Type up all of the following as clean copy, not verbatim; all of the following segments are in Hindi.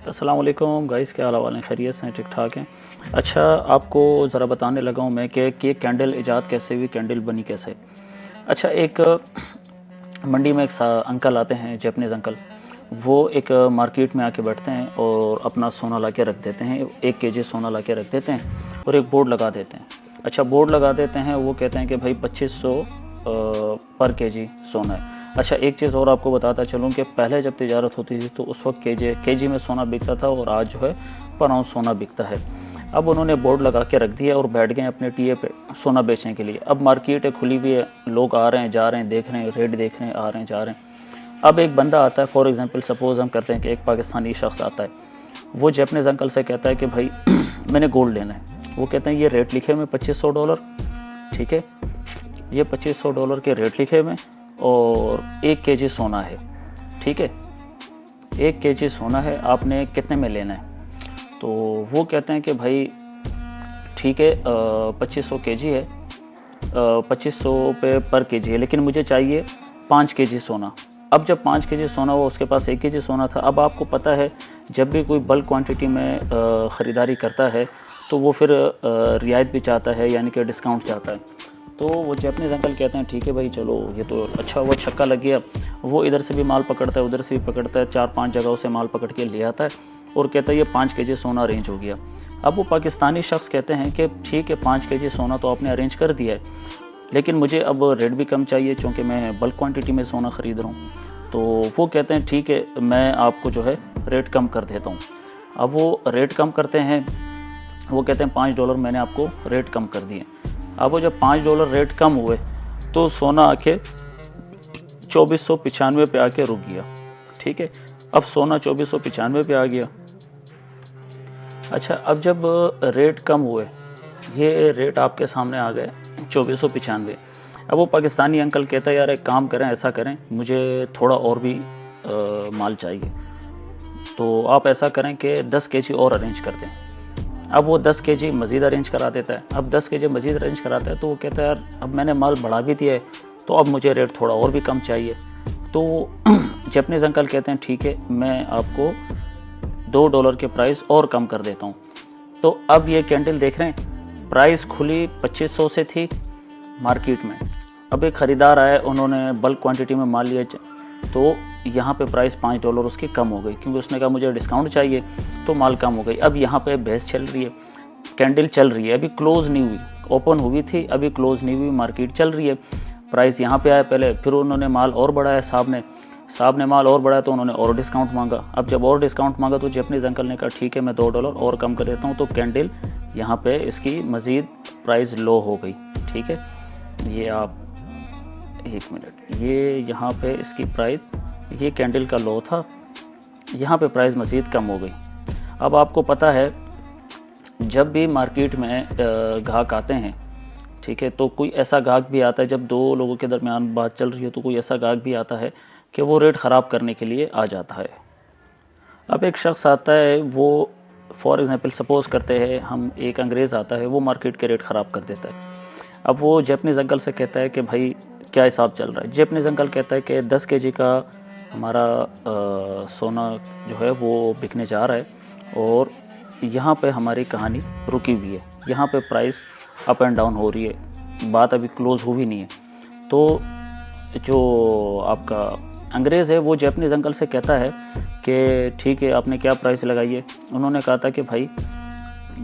अस्सलाम वालेकुम गाइस, क्या हाल वाले हैं? खैरियत से हैं? ठीक ठाक हैं। अच्छा, आपको ज़रा बताने लगा हूँ मैं कि कैंडल इजाद कैसे हुई, कैंडल बनी कैसे। अच्छा, एक मंडी में एक अंकल आते हैं, जैपनीज़ अंकल। वो एक मार्केट में आके बैठते हैं और अपना सोना ला के रख देते हैं, 1 केजी सोना ला के रख देते हैं और एक बोर्ड लगा देते हैं। अच्छा, बोर्ड लगा देते हैं, वो कहते हैं कि भाई 2500 पर केजी सोना है। अच्छा, एक चीज़ और आपको बताता चलूँ कि पहले जब तिजारत होती थी तो उस वक्त केजी में सोना बिकता था और आज जो है पर आउंस सोना बिकता है। अब उन्होंने बोर्ड लगा के रख दिया और बैठ गए अपने टीए पे सोना बेचने के लिए। अब मार्केट है, खुली हुई है, लोग आ रहे हैं जा रहे हैं, देख रहे हैं, रेट देख रहे हैं, आ रहे हैं जा रहे हैं। अब एक बंदा आता है, फॉर एग्जांपल सपोज़ हम करते हैं कि एक पाकिस्तानी शख्स आता है, वो जैपनीज़ अंकल से कहता है कि भाई मैंने गोल्ड लेना है। वो कहते हैं ये रेट लिखे हुए $2500, ठीक है, ये $2500 के रेट लिखे हुए और 1 केजी सोना है, ठीक है, 1 केजी सोना है, आपने कितने में लेना है? तो वो कहते हैं कि भाई ठीक है, 2500 केजी है, 2500 पे पर केजी है, लेकिन मुझे चाहिए 5 केजी सोना। अब जब 5 केजी सोना हुआ, उसके पास 1 केजी सोना था। अब आपको पता है जब भी कोई बल्क क्वांटिटी में ख़रीदारी करता है तो वो फिर रियायत भी चाहता है, यानी कि डिस्काउंट चाहता है। तो वो जैपनीज़ अंकल कहते हैं ठीक है भाई, चलो ये तो अच्छा हुआ, छक्का लग गया। वो इधर से भी माल पकड़ता है, उधर से भी पकड़ता है, 4-5 जगहों से माल पकड़ के ले आता है और कहता है ये 5 केजी सोना अरेंज हो गया। अब वो पाकिस्तानी शख्स कहते हैं कि ठीक है, 5 केजी सोना तो आपने अरेंज कर दिया है, लेकिन मुझे अब रेट भी कम चाहिए क्योंकि मैं बल्क क्वांटिटी में सोना ख़रीद रहा हूँ। तो वो कहते हैं ठीक है, मैं आपको जो है रेट कम कर देता हूँ। अब वो रेट कम करते हैं, वो कहते हैं $5 मैंने आपको रेट कम कर दिए। अब वो जब $5 रेट कम हुए तो सोना आके 2495 पे आके रुक गया, ठीक है। अब सोना 2495 पे आ गया। अच्छा, अब जब रेट कम हुए, ये रेट आपके सामने आ गए 2495। अब वो पाकिस्तानी अंकल कहता है यार एक काम करें, ऐसा करें, मुझे थोड़ा और भी माल चाहिए, तो आप ऐसा करें कि 10 केजी और अरेंज कर दें। अब वो 10 केजी मज़ीद अरेंज करा देता है। अब 10 केजी मज़ीद अरेंज कराता है तो वो कहता है यार अब मैंने माल बढ़ा भी दिया है, तो अब मुझे रेट थोड़ा और भी कम चाहिए। तो जैपनीज़ अंकल कहते हैं ठीक है, मैं आपको $2 के प्राइस और कम कर देता हूँ। तो अब ये कैंडल देख रहे हैं, प्राइस खुली 2500 से थी मार्केट में। अब एक ख़रीदार आया, उन्होंने बल्क क्वांटिटी में माल लिया, तो यहाँ पे प्राइस $5 उसकी कम हो गई, क्योंकि उसने कहा मुझे डिस्काउंट चाहिए, तो माल कम हो गई। अब यहाँ पे बहस चल रही है, कैंडल चल रही है, अभी क्लोज़ नहीं हुई, ओपन हुई थी, अभी क्लोज़ नहीं हुई, मार्केट चल रही है। प्राइस यहाँ पे आया पहले, फिर उन्होंने माल और बढ़ाया, साहब ने माल और बढ़ाया तो उन्होंने और डिस्काउंट मांगा। अब जब और डिस्काउंट मांगा तो जैपनीज़ अंकल ने कहा ठीक है, मैं $2 और कम कर देता हूँ। तो कैंडल यहाँ पे इसकी मज़ीद प्राइस लो हो गई, ठीक है। ये आप 1 मिनट, ये यहाँ पे इसकी प्राइस, ये कैंडल का लो था, यहाँ पे प्राइस मज़ीद कम हो गई। अब आपको पता है जब भी मार्केट में ग्राहक आते हैं, ठीक है, तो कोई ऐसा ग्राहक भी आता है, जब दो लोगों के दरमियान बात चल रही है तो कोई ऐसा ग्राहक भी आता है कि वो रेट ख़राब करने के लिए आ जाता है। अब एक शख्स आता है, वो फॉर एग्ज़ाम्पल सपोज़ करते हैं हम, एक अंग्रेज़ आता है, वो मार्केट के रेट ख़राब कर देता है। अब वो जैपनीज़ अंकल से कहता है कि भाई क्या हिसाब चल रहा है। जैपनीज़ अंकल कहता है कि 10 केजी का हमारा सोना जो है वो बिकने जा रहा है और यहाँ पे हमारी कहानी रुकी हुई है, यहाँ पे प्राइस अप एंड डाउन हो रही है, बात अभी क्लोज़ हुई नहीं है। तो जो आपका अंग्रेज़ है वो जैपनीज़ अंकल से कहता है कि ठीक है, आपने क्या प्राइस लगाई है? उन्होंने कहा था कि भाई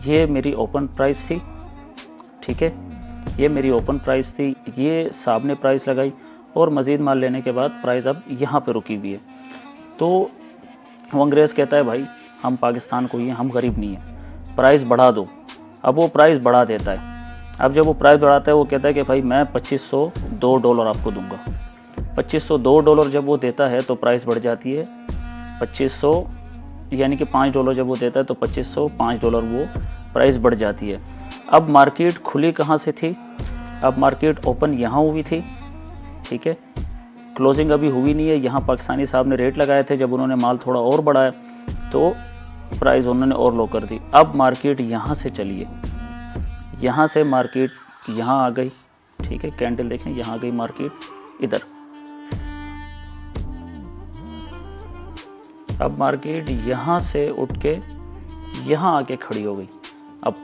ये मेरी ओपन प्राइस थी, ठीक है, ये मेरी ओपन प्राइस थी, ये साहब ने प्राइस लगाई और मज़ीद माल लेने के बाद प्राइस अब यहाँ पे रुकी हुई है। तो वो अंग्रेज़ कहता है भाई हम पाकिस्तान को ही हैं, हम गरीब नहीं हैं, प्राइस बढ़ा दो। अब वो प्राइस बढ़ा देता है। अब जब वो प्राइस बढ़ाता है, वो कहता है कि भाई मैं $2502 आपको दूंगा। $2502 जब वो देता है तो प्राइस बढ़ जाती है 2500, यानी कि $5 जब वो देता है तो $2505 वो प्राइस बढ़ जाती है। अब मार्केट खुली कहाँ से थी? अब मार्केट ओपन यहाँ हुई थी, ठीक है, क्लोजिंग अभी हुई नहीं है। यहाँ पाकिस्तानी साहब ने रेट लगाए थे, जब उन्होंने माल थोड़ा और बढ़ाया तो प्राइस उन्होंने और लो कर दी। अब मार्केट यहाँ से चली है, यहाँ से मार्केट यहाँ आ गई, ठीक है, कैंडल देखें यहाँ आ गई मार्केट इधर। अब मार्केट यहाँ से उठ के यहाँ आके खड़ी हो गई। अब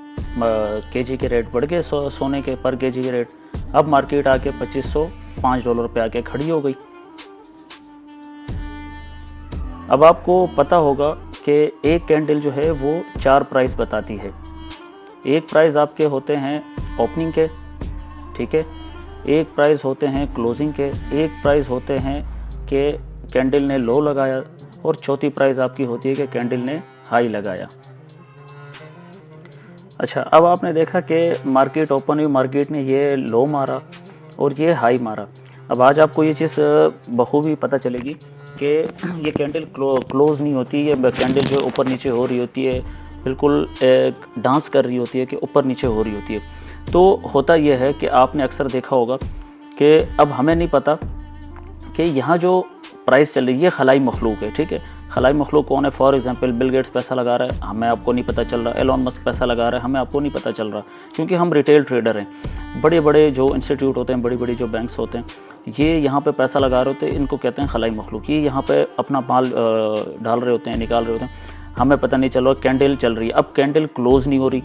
केजी के रेट बढ़ गए, सोने के पर केजी के रेट। अब मार्केट आके $2505 पे आके खड़ी हो गई। अब आपको पता होगा कि एक कैंडल जो है वो 4 प्राइस बताती है। एक प्राइस आपके होते हैं ओपनिंग के, ठीक है, एक प्राइस होते हैं क्लोजिंग के, एक प्राइस होते हैं कि कैंडल ने लो लगाया, और चौथी प्राइस आपकी होती है कि कैंडल ने हाई लगाया। अच्छा, अब आपने देखा कि मार्केट ओपन हुई, मार्केट ने ये लो मारा और ये हाई मारा। अब आज आपको ये चीज़ बखूबी पता चलेगी कि ये कैंडल क्लोज नहीं होती, ये कैंडल जो ऊपर नीचे हो रही होती है, बिल्कुल एक डांस कर रही होती है कि ऊपर नीचे हो रही होती है। तो होता यह है कि आपने अक्सर देखा होगा कि अब हमें नहीं पता कि यहाँ जो प्राइस चल रही है ये खलाई मखलूक है, ठीक है। खलाई मखलूक कौन है? फॉर एग्जांपल बिल गेट्स पैसा लगा रहा है, हमें आपको नहीं पता चल रहा। एलोन मस्क पैसा लगा रहा है, हमें आपको नहीं पता चल रहा, क्योंकि हम रिटेल ट्रेडर हैं। बड़े बड़े जो इंस्टीट्यूट होते हैं, बड़ी बड़ी जो बैंक्स होते हैं, ये यहाँ पे पैसा लगा रहे होते हैं, इनको कहते हैं खलाई मखलूक। ये यहाँ पे अपना माल डाल रहे होते हैं, निकाल रहे होते हैं, हमें पता नहीं चल रहा। कैंडल चल रही है, अब कैंडल क्लोज नहीं हो रही,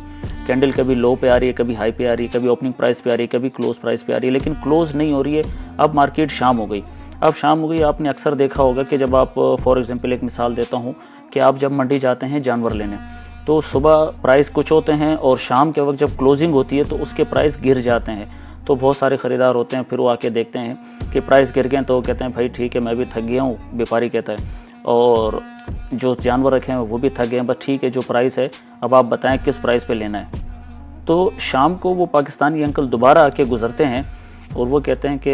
कैंडल कभी लो पे आ रही है, कभी हाई पे आ रही है, कभी ओपनिंग प्राइस पे आ रही है, कभी क्लोज प्राइस पे आ रही है, लेकिन क्लोज नहीं हो रही है। अब मार्केट शाम हो गई। अब शाम हो गई, आपने अक्सर देखा होगा कि जब आप फॉर एग्जांपल एक मिसाल देता हूँ कि आप जब मंडी जाते हैं जानवर लेने, तो सुबह प्राइस कुछ होते हैं और शाम के वक्त जब क्लोजिंग होती है तो उसके प्राइस गिर जाते हैं। तो बहुत सारे ख़रीदार होते हैं, फिर वो आके देखते हैं कि प्राइस गिर गए, तो वो कहते हैं भाई ठीक है, मैं भी थक गया हूँ, व्यापारी कहता है, और जो जानवर रखे हैं वो भी थक गए हैं, बस ठीक है, जो प्राइस है अब आप बताएं किस प्राइस पे लेना है। तो शाम को वो पाकिस्तानी अंकल दोबारा आके गुजरते हैं और वो कहते हैं कि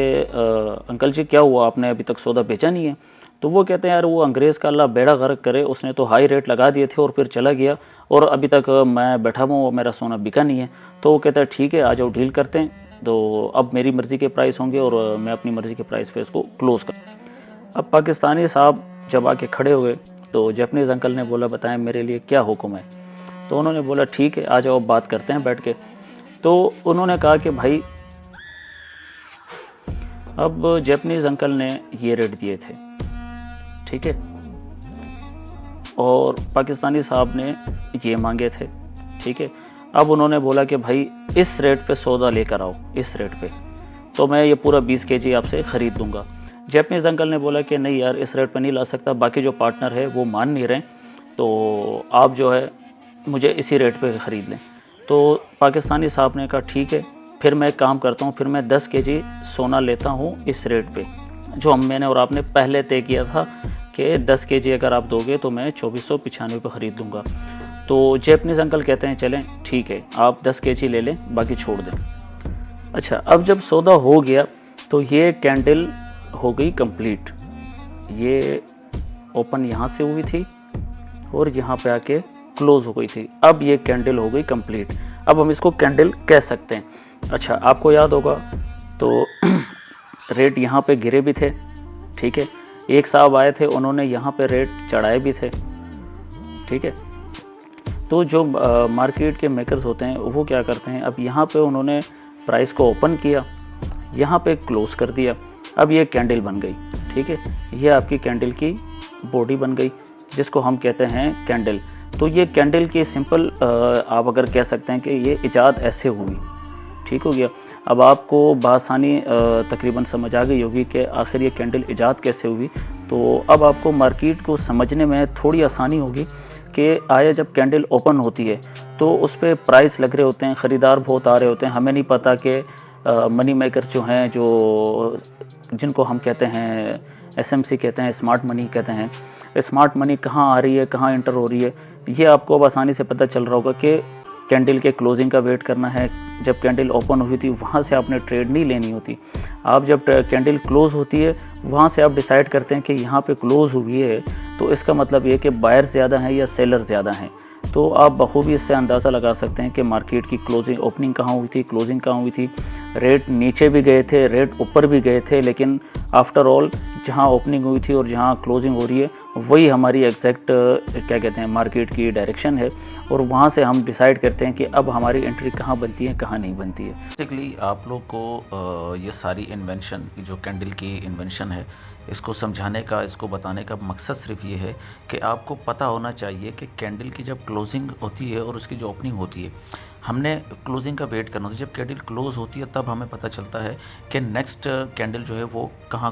अंकल जी क्या हुआ, आपने अभी तक सौदा बेचा नहीं है? तो वो कहते हैं यार वो अंग्रेज़ का अल्लाह बेड़ा गर्क करे, उसने तो हाई रेट लगा दिए थे और फिर चला गया, और अभी तक मैं बैठा हूँ, मेरा सोना बिका नहीं है। तो वो कहता है ठीक है, आ जाओ डील करते हैं। तो अब मेरी मर्ज़ी के प्राइस होंगे और मैं अपनी मर्ज़ी के प्राइस पे इसको क्लोज़ कर। अब पाकिस्तानी साहब जब आके खड़े हुए तो जैपनीज़ अंकल ने बोला बताएं मेरे लिए क्या हुक्म है? तो उन्होंने बोला ठीक है, आ जाओ बात करते हैं बैठ के। तो उन्होंने कहा कि भाई, अब जैपनीज़ अंकल ने ये रेट दिए थे, ठीक है, और पाकिस्तानी साहब ने ये मांगे थे, ठीक है। अब उन्होंने बोला कि भाई इस रेट पे सौदा लेकर आओ, इस रेट पे, तो मैं ये पूरा 20 केजी आपसे ख़रीद दूंगा। जैपनीज़ अंकल ने बोला कि नहीं यार, इस रेट पे नहीं ला सकता, बाकी जो पार्टनर है वो मान नहीं रहे, तो आप जो है मुझे इसी रेट पे ख़रीद लें। तो पाकिस्तानी साहब ने कहा ठीक है, फिर मैं एक काम करता हूँ, फिर मैं 10 केजी सोना लेता हूँ इस रेट पे, जो मैंने और आपने पहले तय किया था कि 10 केजी अगर आप दोगे तो मैं 2495 पे ख़रीद लूँगा। तो जैपनीज़ अंकल कहते हैं चलें ठीक है, आप 10 केजी ले लें, बाकी छोड़ दें। अच्छा, अब जब सौदा हो गया तो ये कैंडल हो गई कंप्लीट। ये ओपन यहाँ से हुई थी और यहाँ पे आके क्लोज़ हो गई थी। अब ये कैंडल हो गई कंप्लीट। अब हम इसको कैंडल कह सकते हैं। अच्छा, आपको याद होगा तो रेट यहाँ पे गिरे भी थे, ठीक है। एक साहब आए थे, उन्होंने यहाँ पे रेट चढ़ाए भी थे, ठीक है। तो जो मार्केट के मेकर्स होते हैं वो क्या करते हैं, अब यहाँ पे उन्होंने प्राइस को ओपन किया, यहाँ पे क्लोज़ कर दिया, अब ये कैंडल बन गई, ठीक है। ये आपकी कैंडल की बॉडी बन गई, जिसको हम कहते हैं कैंडल। तो ये कैंडल की सिंपल आप अगर कह सकते हैं कि ये इजाद ऐसे हुई, ठीक हो गया। अब आपको बआसानी तकरीबन समझ आ गई होगी कि आखिर ये कैंडल इजाद कैसे हुई। तो अब आपको मार्केट को समझने में थोड़ी आसानी होगी कि आया जब कैंडल ओपन होती है तो उस पर प्राइस लग रहे होते हैं, ख़रीदार बहुत आ रहे होते हैं, हमें नहीं पता कि मनी मेकर जो हैं, जो जिनको हम कहते हैं SMC कहते हैं, स्मार्ट मनी कहते हैं, स्मार्ट मनी कहाँ आ रही है, कहाँ इंटर हो रही है, ये आपको अब आसानी से पता चल रहा होगा कि कैंडल के क्लोजिंग का वेट करना है। जब कैंडल ओपन हुई थी वहाँ से आपने ट्रेड नहीं लेनी होती। आप जब कैंडल क्लोज़ होती है वहाँ से आप डिसाइड करते हैं कि यहाँ पे क्लोज़ हुई है, तो इसका मतलब ये कि बायर ज़्यादा हैं या सेलर ज़्यादा हैं। तो आप बखूबी इससे अंदाज़ा लगा सकते हैं कि मार्केट की क्लोजिंग ओपनिंग कहाँ हुई थी, क्लोजिंग कहाँ हुई थी। रेट नीचे भी गए थे, रेट ऊपर भी गए थे, लेकिन आफ्टर ऑल जहाँ ओपनिंग हुई थी और जहाँ क्लोजिंग हो रही है वही हमारी एग्जैक्ट क्या कहते हैं मार्केट की डायरेक्शन है, और वहाँ से हम डिसाइड करते हैं कि अब हमारी एंट्री कहाँ बनती है, कहाँ नहीं बनती है। बेसिकली आप लोग को ये सारी इन्वेंशन, जो कैंडल की इन्वेंशन है, इसको समझाने का, इसको बताने का मकसद सिर्फ ये है कि आपको पता होना चाहिए कि कैंडल की जब क्लोजिंग होती है और उसकी जो ओपनिंग होती है, हमने क्लोजिंग का वेट करना होता है। जब कैंडल क्लोज़ होती है तब हमें पता चलता है कि नेक्स्ट कैंडल जो है वो कहाँ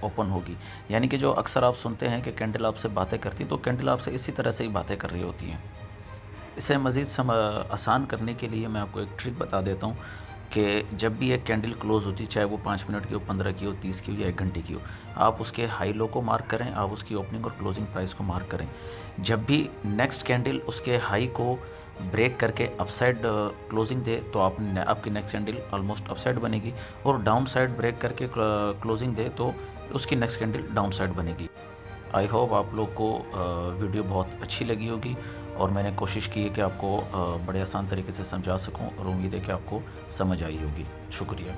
ओपन होगी। यानी कि जो अक्सर आप सुनते हैं कि कैंडल आपसे बातें करती है, तो कैंडल आपसे इसी तरह से ही बातें कर रही होती हैं। इसे मज़ीद आसान करने के लिए मैं आपको एक ट्रिक बता देता हूँ कि जब भी एक कैंडल क्लोज़ होती है, चाहे वो 5 मिनट की हो, 15 की हो, 30 की हो या 1 घंटे की हो, आप उसके हाई लो को मार्क करें, आप उसकी ओपनिंग और क्लोजिंग प्राइस को मार्क करें। जब भी नेक्स्ट कैंडल उसके हाई को ब्रेक करके अपसाइड क्लोजिंग दे, तो आपकी नेक्स्ट कैंडल ऑलमोस्ट अपसाइड बनेगी, और डाउन साइड ब्रेक करके क्लोजिंग दे तो उसकी नेक्स्ट कैंडल डाउन साइड बनेगी। आई होप आप लोग को वीडियो बहुत अच्छी लगी होगी, और मैंने कोशिश की है कि आपको बड़े आसान तरीके से समझा सकूं, और उम्मीद है कि आपको समझ आई होगी। शुक्रिया।